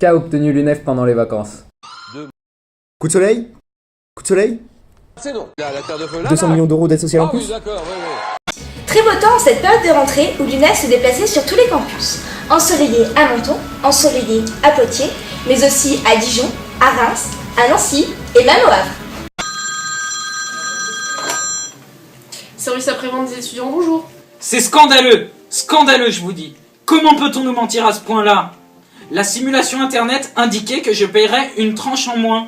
Qu'a obtenu l'UNEF pendant les vacances? Coup de soleil? Coup de soleil? C'est non. La terre de feu, là, 200 millions d'euros d'aide sociale en Ah oui, plus? d'accord, oui. Très beau temps en cette période de rentrée où l'UNEF se déplaçait sur tous les campus. Ensoleillé à Menton, ensoleillé à Poitiers, mais aussi à Dijon, à Reims, à Nancy et même au Havre. Service après-vente des étudiants, bonjour. C'est scandaleux! Scandaleux, je vous dis! Comment peut-on nous mentir à ce point-là? La simulation internet indiquait que je paierais une tranche en moins.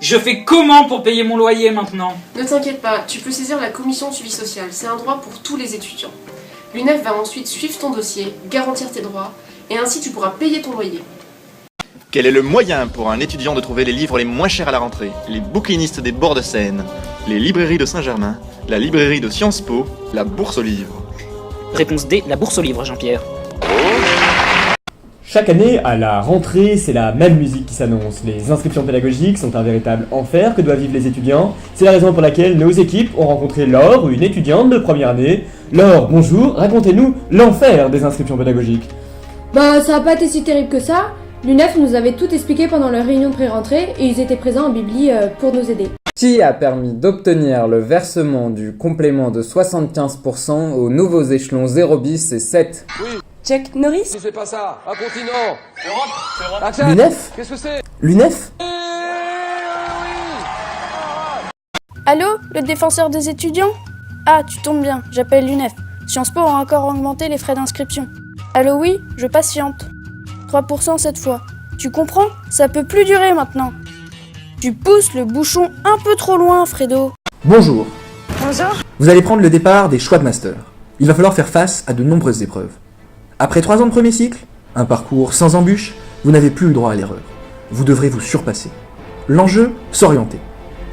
Je fais comment pour payer mon loyer maintenant? Ne t'inquiète pas, tu peux saisir la commission de suivi social, c'est un droit pour tous les étudiants. L'UNEF va ensuite suivre ton dossier, garantir tes droits, et ainsi tu pourras payer ton loyer. Quel est le moyen pour un étudiant de trouver les livres les moins chers à la rentrée? Les bouquinistes des bords de Seine, les librairies de Saint-Germain, la librairie de Sciences Po, la bourse aux livres. Réponse D, la bourse aux livres, Jean-Pierre. Chaque année, à la rentrée, c'est la même musique qui s'annonce. Les inscriptions pédagogiques sont un véritable enfer que doivent vivre les étudiants. C'est la raison pour laquelle nos équipes ont rencontré Laure, une étudiante de première année. Laure, bonjour, racontez-nous l'enfer des inscriptions pédagogiques. Bah, ça a pas été si terrible que ça. L'UNEF nous avait tout expliqué pendant leur réunion de pré-rentrée et ils étaient présents en Bibli pour nous aider. Qui a permis d'obtenir le versement du complément de 75% aux nouveaux échelons 0 bis et 7? Oui, Chuck Norris? si c'est pas ça, un continent. Axel, L'UNEF? qu'est-ce que c'est? L'UNEF? Allô, le défenseur des étudiants? Ah, tu tombes bien, j'appelle l'UNEF. Sciences Po a encore augmenté les frais d'inscription. Allô, oui, je patiente. 3% cette fois. Tu comprends? Ça peut plus durer maintenant. Tu pousses le bouchon un peu trop loin, Fredo. Bonjour. Bonjour. Vous allez prendre le départ des choix de master. Il va falloir faire face à de nombreuses épreuves. Après 3 ans de premier cycle, un parcours sans embûches, vous n'avez plus le droit à l'erreur. Vous devrez vous surpasser. L'enjeu, s'orienter.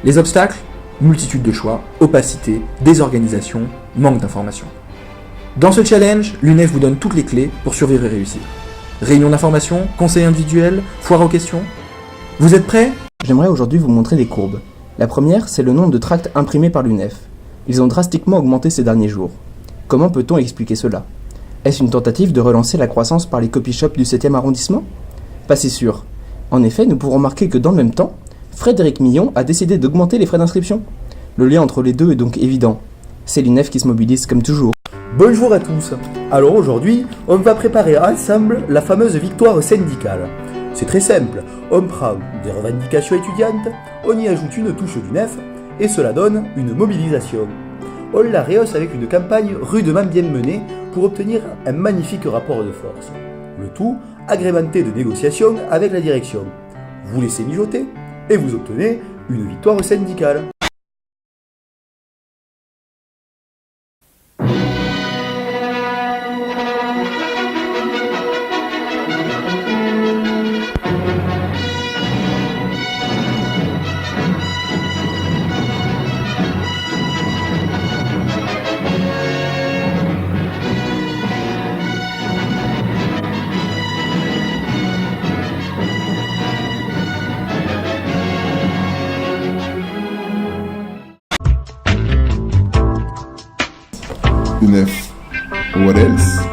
Les obstacles, multitude de choix, opacité, désorganisation, manque d'information. Dans ce challenge, l'UNEF vous donne toutes les clés pour survivre et réussir. Réunion d'information, conseil individuel, foire aux questions. Vous êtes prêts? J'aimerais aujourd'hui vous montrer des courbes. La première, c'est le nombre de tracts imprimés par l'UNEF. Ils ont drastiquement augmenté ces derniers jours. Comment peut-on expliquer cela? Est-ce une tentative de relancer la croissance par les copy shops du 7e arrondissement? Pas si sûr. En effet, nous pourrons remarquer que dans le même temps, Frédéric Millon a décidé d'augmenter les frais d'inscription. Le lien entre les deux est donc évident. C'est l'UNEF qui se mobilise comme toujours. Bonjour à tous. Alors aujourd'hui, on va préparer ensemble la fameuse victoire syndicale. C'est très simple, on prend des revendications étudiantes, on y ajoute une touche d'UNEF, et cela donne une mobilisation. On la rehausse avec une campagne rudement bien menée pour obtenir un magnifique rapport de force. Le tout agrémenté de négociations avec la direction. Vous laissez mijoter, et vous obtenez une victoire syndicale. UNEF. What else?